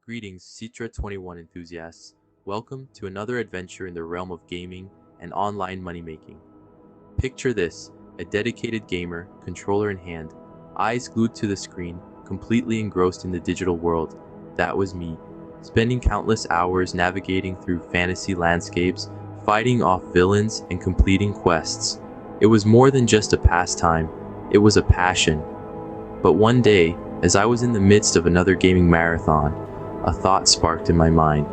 Greetings, Citra21 enthusiasts. Welcome to another adventure in the realm of gaming and online money making. Picture this, a dedicated gamer, controller in hand, eyes glued to the screen, completely engrossed in the digital world. That was me, spending countless hours navigating through fantasy landscapes, fighting off villains, and completing quests. It was more than just a pastime, it was a passion. But one day, as I was in the midst of another gaming marathon, a thought sparked in my mind.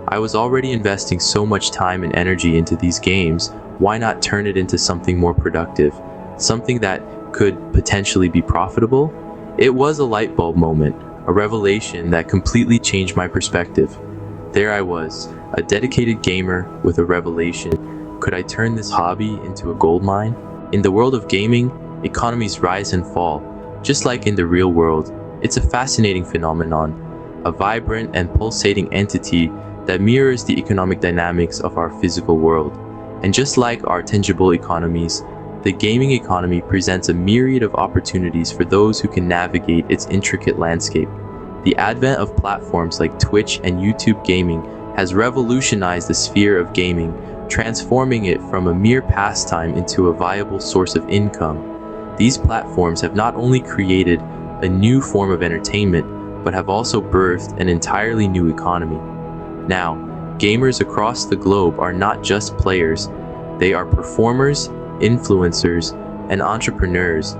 I was already investing so much time and energy into these games, why not turn it into something more productive? Something that could potentially be profitable? It was a light bulb moment, a revelation that completely changed my perspective. There I was, a dedicated gamer with a revelation. Could I turn this hobby into a gold mine? In the world of gaming, economies rise and fall, just like in the real world. It's a fascinating phenomenon, a vibrant and pulsating entity that mirrors the economic dynamics of our physical world. And just like our tangible economies, the gaming economy presents a myriad of opportunities for those who can navigate its intricate landscape. The advent of platforms like Twitch and YouTube gaming has revolutionized the sphere of gaming, transforming it from a mere pastime into a viable source of income. These platforms have not only created a new form of entertainment, but have also birthed an entirely new economy. Now, gamers across the globe are not just players, they are performers, influencers, and entrepreneurs.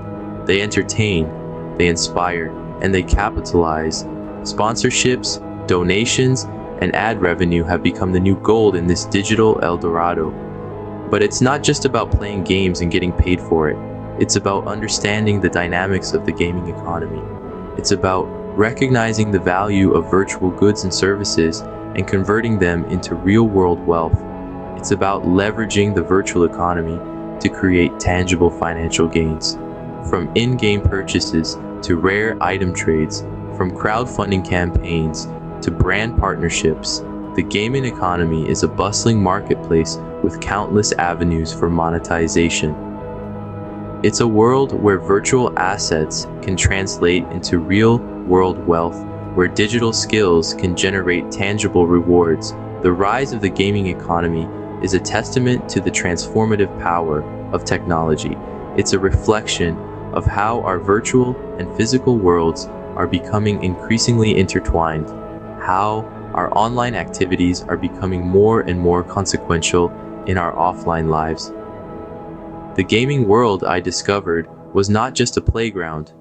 They entertain, they inspire, and they capitalize. Sponsorships, donations, and ad revenue have become the new gold in this digital El Dorado. But it's not just about playing games and getting paid for it. It's about understanding the dynamics of the gaming economy. It's about recognizing the value of virtual goods and services and converting them into real-world wealth. It's about leveraging the virtual economy to create tangible financial gains. From in-game purchases to rare item trades, from crowdfunding campaigns to brand partnerships, the gaming economy is a bustling marketplace with countless avenues for monetization. It's a world where virtual assets can translate into real-world wealth, where digital skills can generate tangible rewards. The rise of the gaming economy is a testament to the transformative power of technology. It's a reflection of how our virtual and physical worlds are becoming increasingly intertwined, how our online activities are becoming more and more consequential in our offline lives. The gaming world I discovered was not just a playground.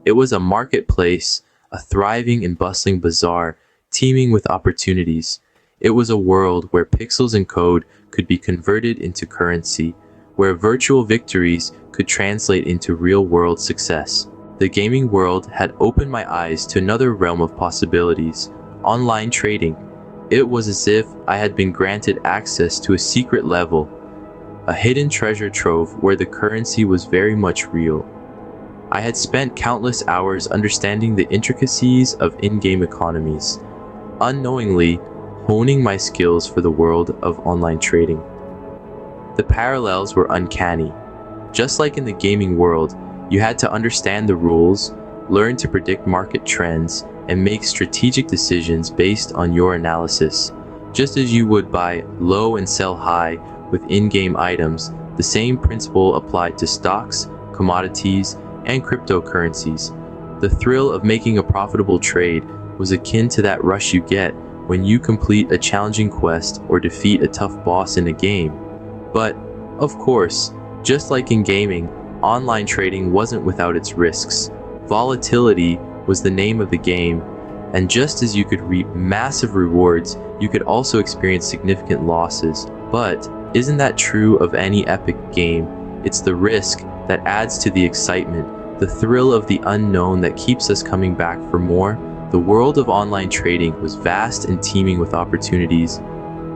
It was a marketplace, a thriving and bustling bazaar teeming with opportunities. It was a world where pixels and code could be converted into currency, where virtual victories could translate into real-world success. The gaming world had opened my eyes to another realm of possibilities, online trading. It was as if I had been granted access to a secret level, a hidden treasure trove where the currency was very much real. I had spent countless hours understanding the intricacies of in-game economies, unknowingly honing my skills for the world of online trading. The parallels were uncanny. Just like in the gaming world, you had to understand the rules, learn to predict market trends, and make strategic decisions based on your analysis. Just as you would buy low and sell high with in-game items, the same principle applied to stocks, commodities, and cryptocurrencies. The thrill of making a profitable trade was akin to that rush you get when you complete a challenging quest or defeat a tough boss in a game. But, of course, just like in gaming, online trading wasn't without its risks. Volatility was the name of the game, and just as you could reap massive rewards, you could also experience significant losses. But isn't that true of any epic game? It's the risk that adds to the excitement, the thrill of the unknown that keeps us coming back for more. The world of online trading was vast and teeming with opportunities.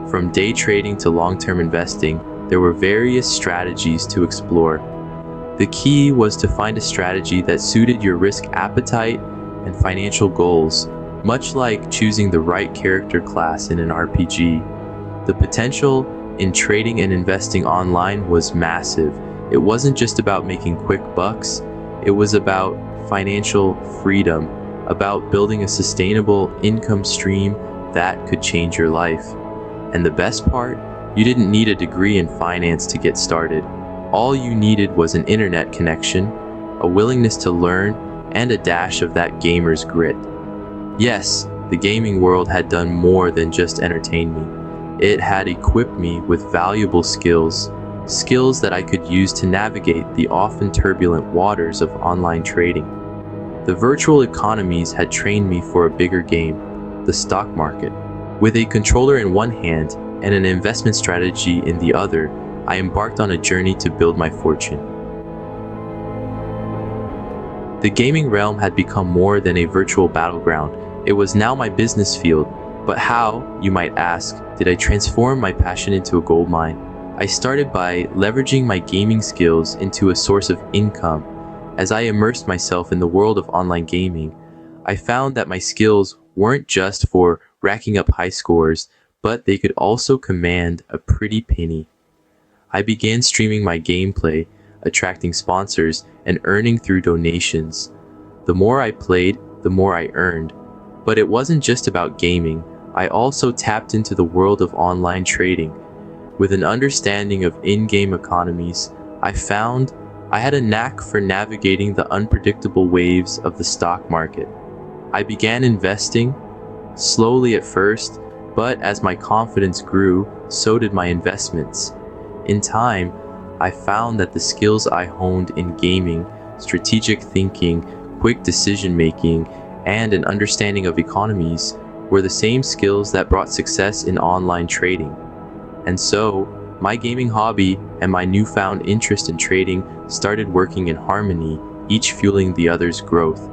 From day trading to long-term investing, there were various strategies to explore. The key was to find a strategy that suited your risk appetite and financial goals, much like choosing the right character class in an RPG. The potential in trading and investing online was massive. It wasn't just about making quick bucks, it was about financial freedom, about building a sustainable income stream that could change your life. And the best part, you didn't need a degree in finance to get started. All you needed was an internet connection, a willingness to learn, and a dash of that gamer's grit. Yes, the gaming world had done more than just entertain me. It had equipped me with valuable skills that I could use to navigate the often turbulent waters of online trading. The virtual economies had trained me for a bigger game, the stock market. With a controller in one hand and an investment strategy in the other, I embarked on a journey to build my fortune. The gaming realm had become more than a virtual battleground. It was now my business field. But how, you might ask, did I transform my passion into a goldmine? I started by leveraging my gaming skills into a source of income. As I immersed myself in the world of online gaming, I found that my skills weren't just for racking up high scores, but they could also command a pretty penny. I began streaming my gameplay, attracting sponsors, and earning through donations. The more I played, the more I earned. But it wasn't just about gaming. I also tapped into the world of online trading. With an understanding of in-game economies, I found I had a knack for navigating the unpredictable waves of the stock market. I began investing, slowly at first, but as my confidence grew, so did my investments. In time, I found that the skills I honed in gaming, strategic thinking, quick decision-making, and an understanding of economies were the same skills that brought success in online trading. And so, my gaming hobby and my newfound interest in trading started working in harmony, each fueling the other's growth.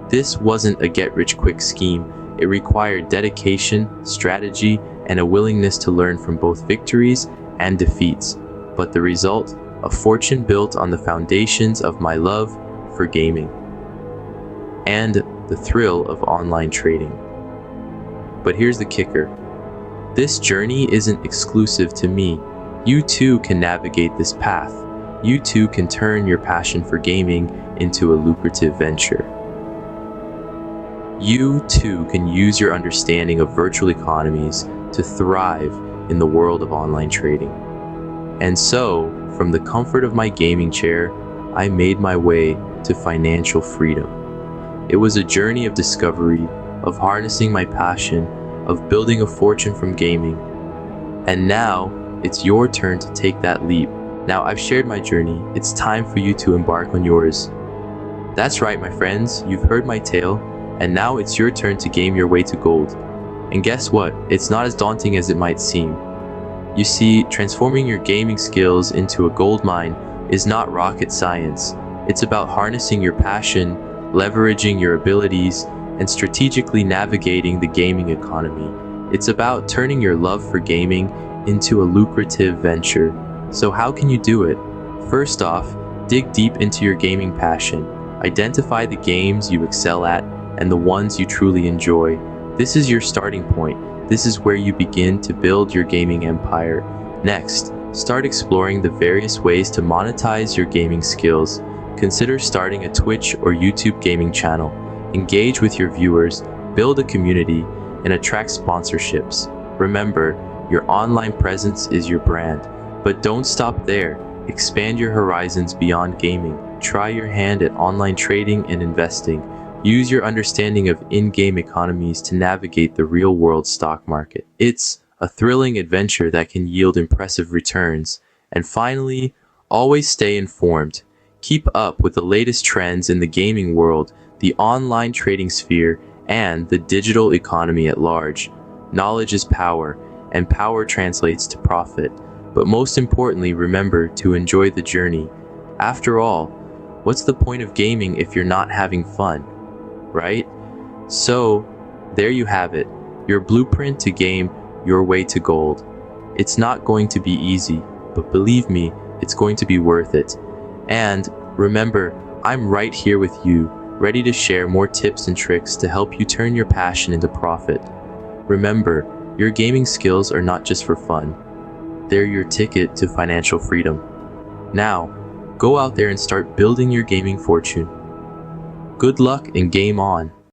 This wasn't a get-rich-quick scheme. It required dedication, strategy, and a willingness to learn from both victories and defeats. But the result, a fortune built on the foundations of my love for gaming and the thrill of online trading. But here's the kicker. This journey isn't exclusive to me. You too can navigate this path. You too can turn your passion for gaming into a lucrative venture. You too can use your understanding of virtual economies to thrive in the world of online trading. And so, from the comfort of my gaming chair, I made my way to financial freedom. It was a journey of discovery, of harnessing my passion, of building a fortune from gaming. And now, it's your turn to take that leap. Now I've shared my journey, it's time for you to embark on yours. That's right, my friends, you've heard my tale, and now it's your turn to game your way to gold. And guess what? It's not as daunting as it might seem. You see, transforming your gaming skills into a gold mine is not rocket science. It's about harnessing your passion, leveraging your abilities, and strategically navigating the gaming economy. It's about turning your love for gaming into a lucrative venture. So how can you do it? First off, dig deep into your gaming passion. Identify the games you excel at and the ones you truly enjoy. This is your starting point. This is where you begin to build your gaming empire. Next, start exploring the various ways to monetize your gaming skills. Consider starting a Twitch or YouTube gaming channel. Engage with your viewers, build a community, and attract sponsorships. Remember, your online presence is your brand. But don't stop there. Expand your horizons beyond gaming. Try your hand at online trading and investing. Use your understanding of in-game economies to navigate the real-world stock market. It's a thrilling adventure that can yield impressive returns. And finally, always stay informed. Keep up with the latest trends in the gaming world, the online trading sphere, and the digital economy at large. Knowledge is power, and power translates to profit. But most importantly, remember to enjoy the journey. After all, what's the point of gaming if you're not having fun? Right? So, there you have it, your blueprint to game your way to gold. It's not going to be easy, but believe me, it's going to be worth it. And remember, I'm right here with you, ready to share more tips and tricks to help you turn your passion into profit. Remember, your gaming skills are not just for fun. They're your ticket to financial freedom. Now, go out there and start building your gaming fortune. Good luck and game on.